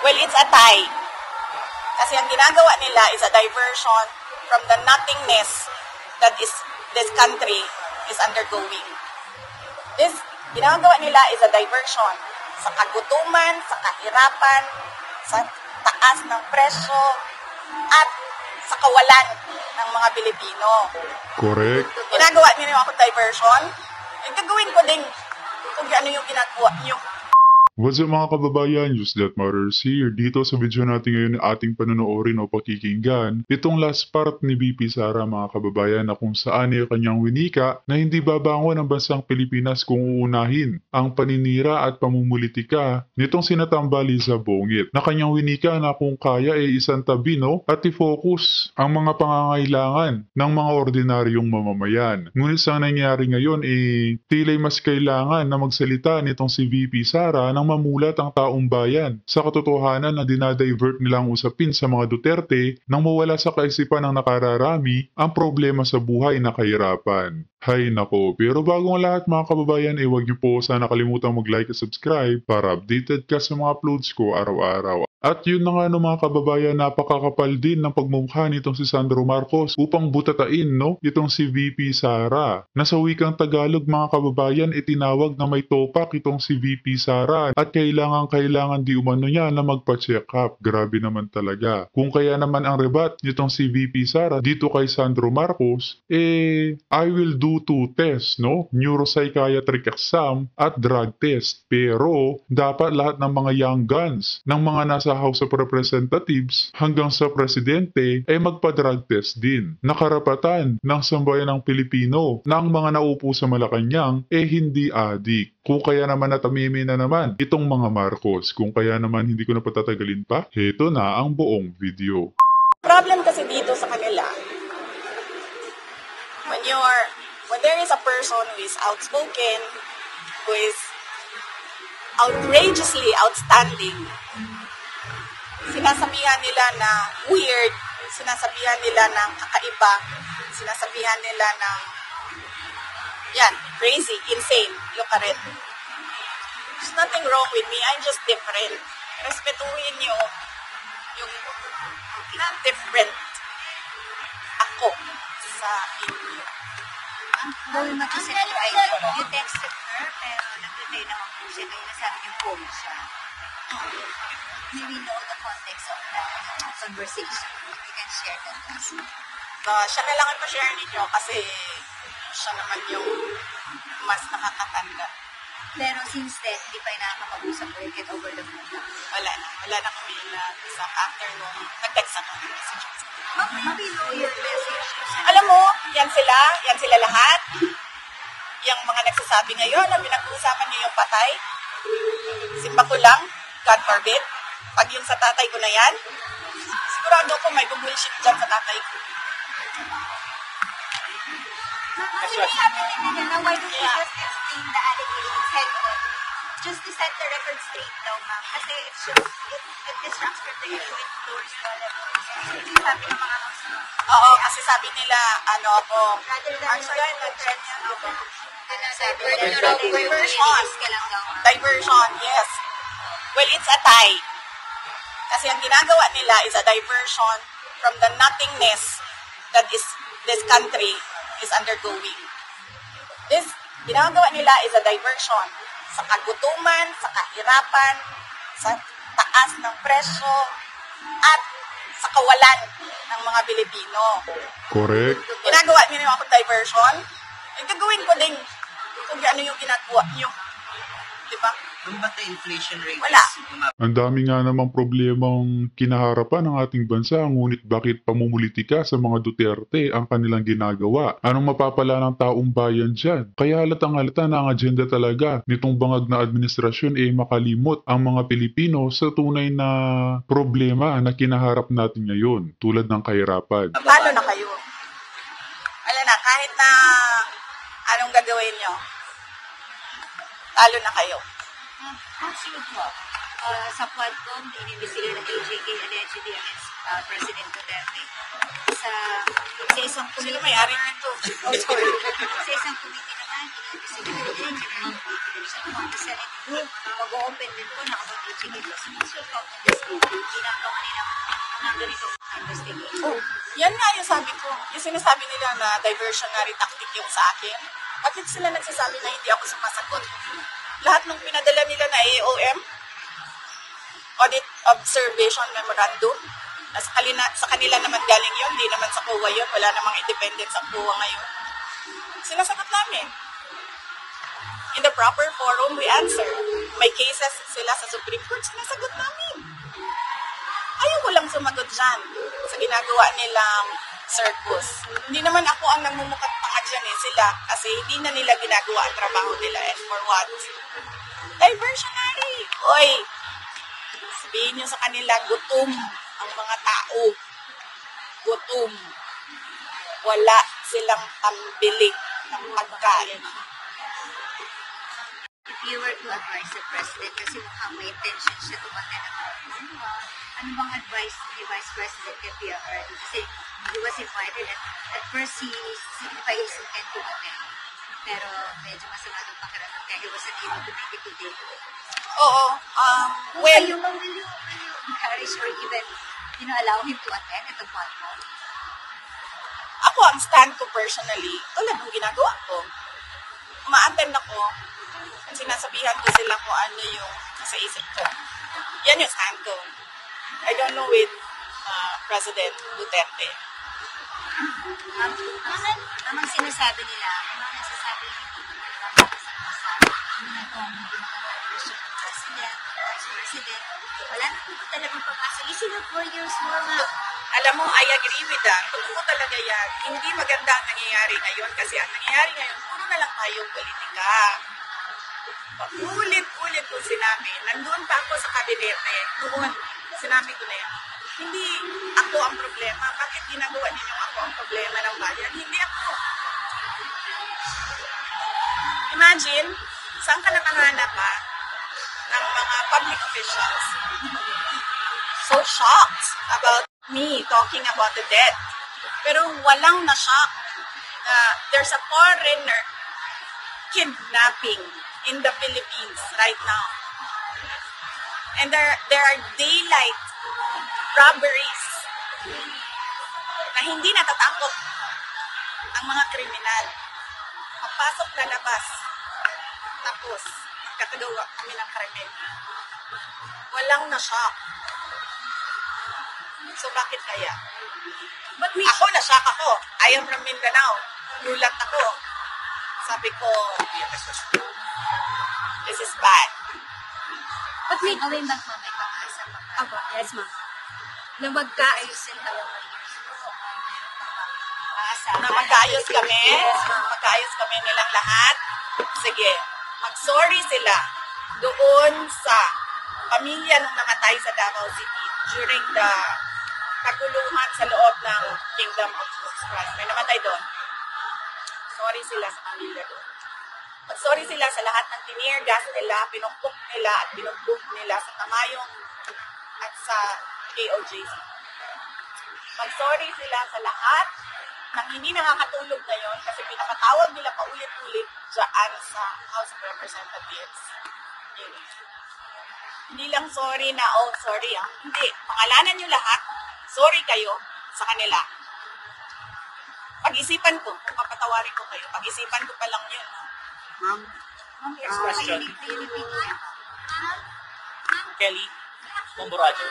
Well, it's a tie. Kasi ang ginagawa nila is a diversion from the nothingness that this country is undergoing. This ginagawa nila is a diversion sa kagutuman, sa kahirapan, sa taas ng presyo, at sa kawalan ng mga Pilipino. Correct. Ginagawa nila ako diversion, and gagawin ko din kung ano yung ginagawa nyo. What's up mga kababayan, News That Matters here. Dito sa video natin ngayon ating panonoorin o pakikinggan itong last part ni VP Sara mga kababayan na kung saan ay kanyang winika na hindi babangon ang bansang Pilipinas kung uunahin ang paninira at pamumulitika nitong sinatambali sa bungit. Na kanyang winika na kung kaya ay isang tabi at i-focus ang mga pangangailangan ng mga ordinaryong mamamayan. Ngunit sa nangyari ngayon tila'y mas kailangan na magsalita nitong si VP Sara ng mamulat ang taong bayan sa katotohanan na dinadivert nilang usapin sa mga Duterte nang mawala sa kaisipan ng nakararami ang problema sa buhay na kahirapan. Hay nako, pero bago ang lahat mga kababayan huwag niyo po sana kalimutang mag-like at subscribe para updated ka sa mga uploads ko araw-araw. At yun na nga mga kababayan, napakakapal din ng pagmumukha nitong si Sandro Marcos upang butatain itong si VP Sara. Nasa wikang Tagalog mga kababayan itinawag na may topak itong si VP Sara at kailangan di umano niya na magpa-check up. Grabe naman talaga. Kung kaya naman ang rebat nitong si VP Sara dito kay Sandro Marcos, I will do 2 tests, neuropsychiatric exam at drug test. Pero dapat lahat ng mga young guns ng mga nasa House of Representatives hanggang sa presidente ay magpa-drug test din. Nakarapatan ng sambayan ng Pilipino na ang mga naupo sa Malacanang hindi adik. Kung kaya naman natamimi na naman itong mga Marcos. Kung kaya naman hindi ko na patatagalin pa, heto na ang buong video. Problem kasi dito sa kanila, when there is a person who is outspoken, who is outrageously outstanding, sinasabihan nila na weird, sinasabihan nila ng kakaiba, sinasabihan nila ng crazy, insane, look at it. There's nothing wrong with me, I'm just different. Respetuhin nyo yung different ako sa inyo. Bulma kasi you texted her, pero nag-reply naman po siya, kaya nasabi niyo po siya. Do we know the context of that conversation? You can share that with us. Siya na lang ipa-share ninyo kasi siya naman yung mas nakakatanda. Pero since then, di pa yung nakakapag-usap or get over the phone na? Wala na kami nag-usap after nung nag-text ako ng messages. Ma'am, maybe know your message. Alam mo, yan sila lahat. Yung mga nagsasabi ngayon na pinag-uusapan niyo yung patay, simba ko lang, God forbid, pag yung sa tatay ko na yan, sigurado ko may bullshit dyan sa tatay ko. Actually, sabi nila na why don't you just explain the allegations head on? Just to set the record straight daw, ma'am. Kasi it distracts from the issue, it lowers the level. Sabi ng mga house. Oo, kasi sabi nila, ako, Rather than trend yan. Diversion, yes. Well, it's a tie. Kasi ang ginagawa nila is a diversion from the nothingness that this country is undergoing. This ginagawa nila is a diversion sa kagutuman, sa kahirapan, sa taas ng presyo, at sa kawalan ng mga Pilipino. Correct. Ginagawa nila ako diversion, and gagawin ko din kung ano yung ginagawa nyo. Diba? Ano ba inflation rate? Wala. Ang dami nga namang problemang kinaharapan ng ating bansa, ngunit bakit pamumulitika sa mga Duterte ang kanilang ginagawa? Anong mapapala ng taong bayan dyan? Kaya halatang halata na ang agenda talaga nitong bangag na administrasyon makalimot ang mga Pilipino sa tunay na problema na kinaharap natin ngayon, tulad ng kahirapan. Talo na kayo. Alam na, kahit na anong gagawin nyo, talo na kayo. Actually po, sa Quadcom, inimbestiga ng AJK allegedly against President Duterte. Sa isang committee. Sino may-ari nito? Oh, sorry. Sa isang committee naman, inimbestiga ng AJK sa Senate group. Mag-open din po na about AJK. So, talk on this Yan nga yung sabi ko. Yung sinasabi nila na diversionary tactic yung sa akin. Bakit sila nagsasabi na hindi ako sumasagot? Lahat ng pinadala nila na AOM, Audit Observation Memorandum, na sa kanila naman galing yun, hindi naman sa COA yun, wala namang independent sa COA ngayon. Sinasagot namin. In the proper forum, we answer. May cases sila sa Supreme Court, sinasagot namin. Ayaw ko lang sumagot dyan sa ginagawa nilang circus. Hindi naman ako ang nagmumukat tanga dyan sila kasi hindi na nila ginagawa ang trabaho nila and for what? Diversionary. Oy, sabihin nyo sa kanila, gutom ang mga tao. Gutom. Wala silang pambili ng pagkain. If you were to advise the President, kasi mukhang may intention siya tumahan ng ano bang advice ni Vice President kay PRR? Kasi he was invited at first he signified his intent to attend. Pero medyo masama ng pakiramdam kaya he wasn't able to make it today. Oo. Will you encourage or even allow him to attend at the platform? Ako, ang stand ko personally, tulad ng ginagawa ko, uma-attend ako at sinasabihan ko sila kung ano yung nasa isip ko. Yan yung stand ko. I don't know with President Duterte. Namang sinasabi nila, namang nagsasabi nila, President, Vice President, wala na po talagang pag-asa. Isip na 4 years more, ma'am. Alam mo, I agree with that. Totoo talaga yan. Hindi maganda ang nangyayari ngayon kasi ang nangyayari ngayon, puro na lang tayong politika. Ulit-ulit ko sinabi, nandun pa ako sa kabinete, noon, sinabi ko na yan. Hindi ako ang problema. Bakit ginagawa ninyo ako ang problema ng bayan? Hindi ako. Imagine, saan ka nakahanap ng mga public officials so shocked about me talking about the debt. Pero walang na-shock na there's a foreigner kidnapping in the Philippines right now. And there are daylight robberies na hindi natatakot ang mga kriminal. Papasok na labas. Tapos, magkakagawa kami ng krimen. Walang na-shock. So, bakit kaya? Ako, na-shock ako. I am from Mindanao. Gulat ako. Sabi ko, this is bad. But may gawin ba po may pag-asa pa? Apo, yes ma'am. Na magkaayos sila. Na magkaayos kami. Magkaayos kami nilang lahat. Sige, mag-sorry sila doon sa pamilya nung namatay sa Davao City during the kaguluhan sa loob ng Kingdom of Jesus Christ. May namatay doon. Sorry sila sa pamilya doon. Mag-sorry sila sa lahat ng tinir gas nila, pinukpok nila at binugbog nila sa Tamayong at sa KOJC. Mag-sorry sila sa lahat ng hindi nakakatulog ngayon kasi pinakatawag nila paulit-ulit dyan sa House of Representatives. Yun. Hindi lang sorry na, oh, sorry ah. Hindi. Pangalanan nyo lahat. Sorry kayo sa kanila. Pag-isipan ko, kung papatawarin ko kayo, pag-isipan ko pa lang yun. Ma'am, Next question. Kelly Momborajo.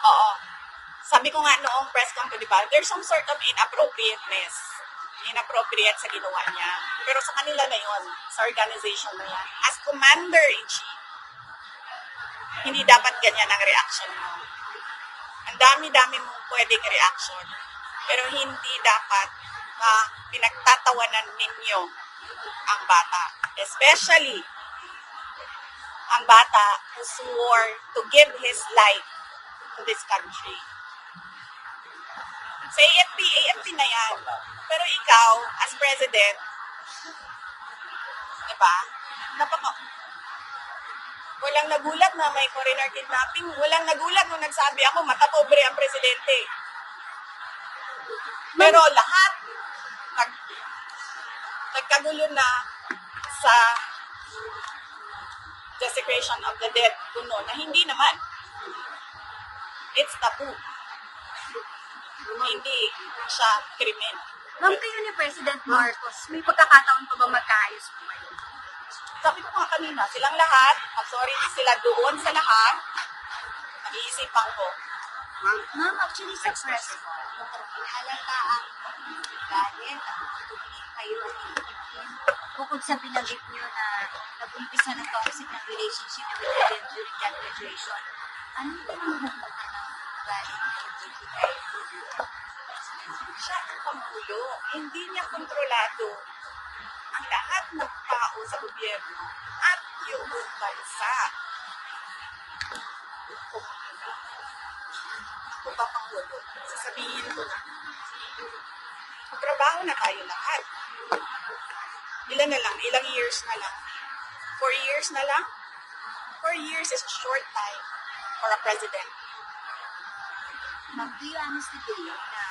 Oo. Sabi ko nga noong press con ko, di ba, there's some sort of inappropriate sa ginawa niya. Pero sa kanila na yun, sa organization na yan. As commander-in-chief, hindi dapat ganyan ang reaction mo. Ang dami-dami mong pwedeng reaction. Pero hindi dapat pinagtatawanan ninyo ang bata. Especially, ang bata who swore to give his life to this country. Sa AFP na yan. Pero ikaw, as president, diba? Walang nagulat na may foreigner kidnapping. Walang nagulat nung nagsabi ako, matapobre ang presidente. Pero lahat, nagkagulo na sa desecration of the dead kuno na hindi naman. It's taboo. Hindi siya krimen. Ma'am, kayo ni President Marcos, may pagkakataon pa ba magkaayos po kayo? Sabi ko nga kanina, silang lahat, sorry sila doon sa lahat, nag-iisipan ko. Ma'am, actually sa press, Halata ang galit at pagtutulin kayo at iibigin. Bukod sa binanggit niyo na nag-umpisa ng toxic ng relationship with them during that graduation, ano yung nabubukan ng galit na ibigay? Siya ang Pangulo, hindi niya kontrolado ang lahat ng tao sa gobyerno at yung bansa. Ako ba Pangulo? Sasabihin ko na. Magtrabaho na tayo lahat. Ilan na lang? Ilang years na lang? 4 years na lang? 4 years is a short time for a president. Ma'am, do you honestly believe na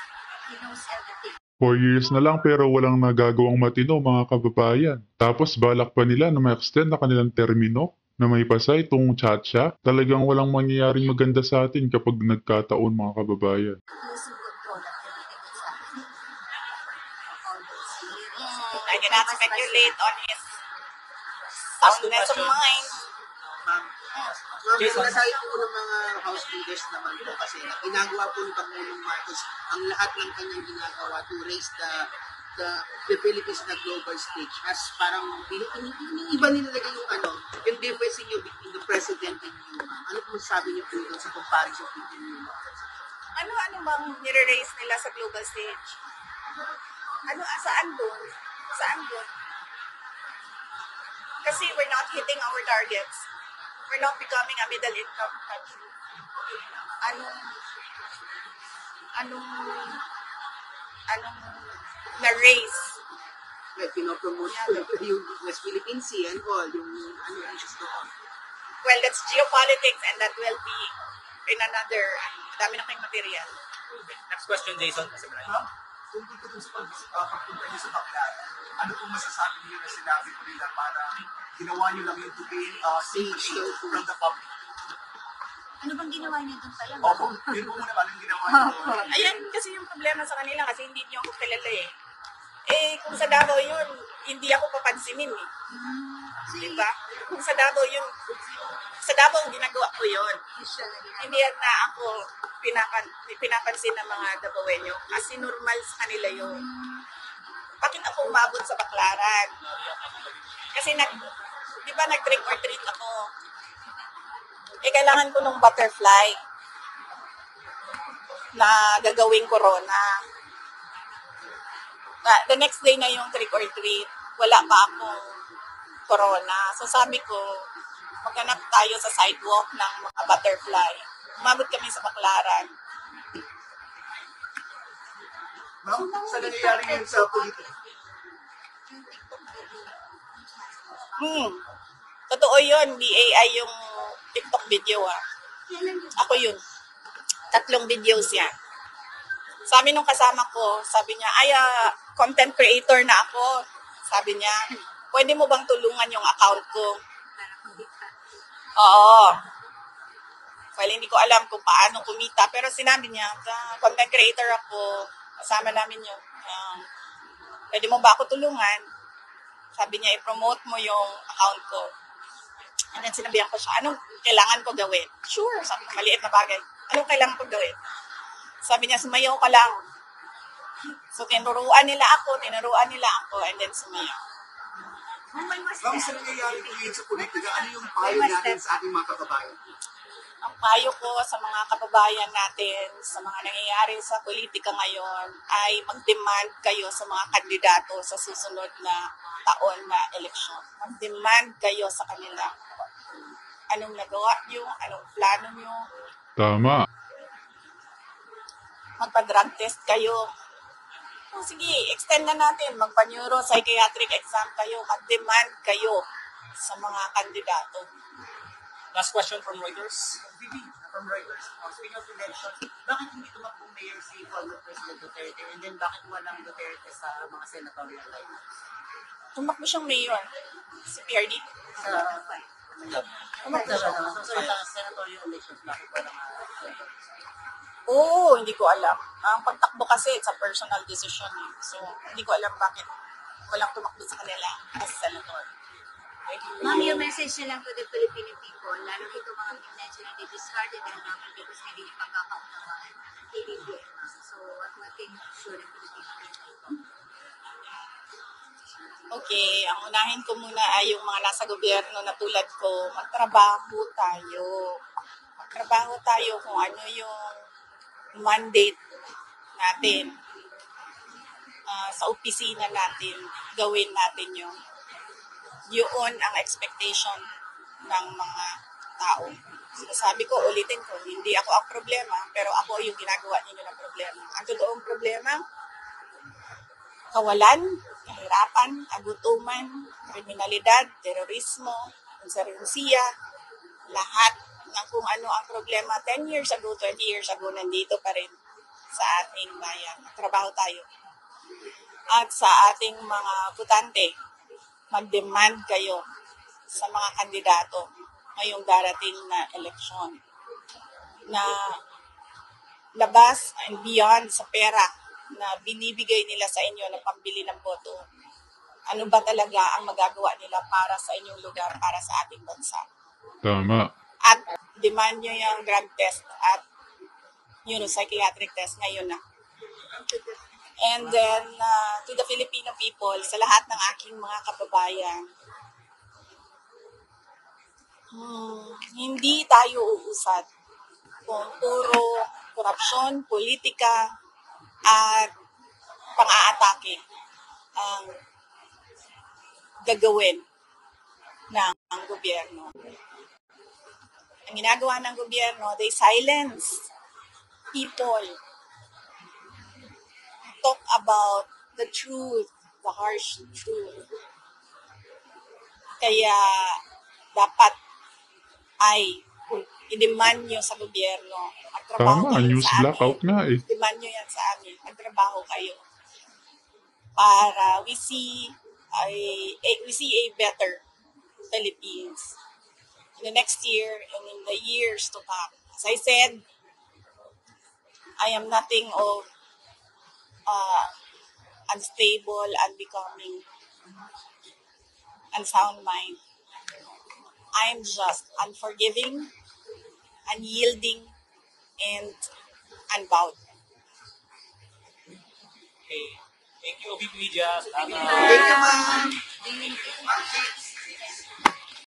he knows everything? 4 years na lang pero walang nagagawang matino mga kababayan. Tapos balak pa nila na ma-extend na kanilang termino na may pasay itong tsa-tsa. Talagang walang mangyayaring maganda sa atin kapag nagkataon mga kababayan. Losing control of everything that's happening. All those hearings. I cannot speculate on his soundness of mind. Ma'am, Jason. nasayang po ng mga House leaders naman po kasi ginagawa po ni Pangulong Marcos ang lahat ng kanyang ginagawa to raise the Philippines na global stage as parang iba nilalagay yung difference niyo between the President and you, ma'am. Ano po sabi niyo po doon sa comparison between you, ma'am? Ano bang nire-raise nila sa global stage? Saan doon? Saan doon? Kasi we're not hitting our targets. We're not becoming a middle income country. Anong na-raise? Like, pinopromote po yung West Philippine Sea and all, yung issues doon. Well, that's geopolitics and that will be in another, dami na kayong material. Next question, Jason. Kasi Ma'am, tungkol ko dun sa pagpunta niyo sa Baclaran, ano pong masasabi niyo na sinabi ko nila para ginawa niyo lang yung to gain sympathy from the public? Ano bang ginawa niyo doon pala? Opo, yun po muna anong ginawa niyo doon? Ayan, kasi yung problema sa kanila kasi hindi niyo ako kilala eh. Kung sa Davao yun, hindi ako papansinin eh. Diba? Kung sa Davao yun, sa Davao ginagawa ko yun. Hindi na ako pinapansin ng mga Davaoenyo kasi normal sa kanila yun. Bakit ako umabot sa Baclaran? Kasi di ba nag-trick or treat ako? Kailangan ko nung butterfly na gagawing corona. The next day na yung trick or treat, wala pa akong corona. So sabi ko, maghanap tayo sa sidewalk ng mga butterfly. Umabot kami sa Baclaran. Ma'am, sa nangyayari yun sa politika? Totoo yun, di AI yung TikTok video Ako yun. 3 videos yan. Sabi nung kasama ko, sabi niya, content creator na ako. Sabi niya, pwede mo bang tulungan yung account ko? Oo. Well, hindi ko alam kung paano kumita. Pero sinabi niya, content creator ako. Kasama namin yun. Pwede mo ba ako tulungan? Sabi niya, i-promote mo yung account ko. And then sinabihan ko siya, anong kailangan ko gawin? Sure, sabi ko, maliit na bagay. Anong kailangan ko gawin? Sabi niya, sumayaw ka lang. So, tinuruan nila ako, and then sumayaw. Ma'am, sa nangyayari po yun sa politika, ano yung payo natin sa ating mga kababayan? Ang payo ko sa mga kababayan natin, sa mga nangyayari sa politika ngayon, ay mag-demand kayo sa mga kandidato sa susunod na taon na eleksyon. Mag-demand kayo sa kanila. Anong nagawa nyo? Anong plano nyo? Tama. Magpa-drug test kayo. Sige, extend na natin. Magpa-neuropsychiatric exam kayo. Mag-demand kayo sa mga kandidato. Last question from Reuters. Vivi, from Reuters, speaking of election, bakit hindi tumakbong mayor si former President Duterte and then bakit walang Duterte sa mga senatorial line? Tumakbo siyang mayor. Si PRD. Sa Oo, hindi ko alam. Ang pagtakbo kasi, it's a personal decision. Eh. So, hindi ko alam bakit walang tumakbo sa kanila as senator. Ma'am, yung message nyo lang to the Filipino people, lalo ito mga medyo na discarded and naman because hindi pagkakaunawaan kay BBM. So, what thing should the Filipino people? Okay, ang unahin ko muna ay yung mga nasa gobyerno na tulad ko, magtrabaho tayo. Magtrabaho tayo kung ano yung mandate natin sa opisina natin, gawin natin yun. Yun ang expectation ng mga tao. Sinasabi ko, ulitin ko, hindi ako ang problema, pero ako yung ginagawa ninyo ng problema. Ang totoong problema, kawalan, kahirapan, kagutuman, kriminalidad, terorismo, insurgensiya, lahat ng kung ano ang problema 10 years ago, 20 years ago, nandito pa rin sa ating bayan. Trabaho tayo. At sa ating mga butante, mag-demand kayo sa mga kandidato ngayong darating na eleksyon na labas and beyond sa pera na binibigay nila sa inyo na pambili ng boto. Ano ba talaga ang magagawa nila para sa inyong lugar, para sa ating bansa? Tama. At demand nyo yung drug test at psychiatric test ngayon na. And then, to the Filipino people, sa lahat ng aking mga kababayan, hindi tayo uusad kung puro korupsyon, politika, at pang-aatake ang gagawin ng gobyerno. Ang ginagawa ng gobyerno, they silence people, talk about the truth, the harsh truth. Kaya dapat ay i-demand nyo sa gobyerno. Magtrabaho Tama, kayo news sa blackout amin. nga eh. Demand nyo yan sa amin. Magtrabaho kayo. Para we see a better Philippines in the next year and in the years to come. As I said, I am nothing of unstable, unbecoming, unsound mind. I am just unforgiving, unyielding, and unbowed. Okay. Thank you, OB Media. Salamat. Thank you, ma'am.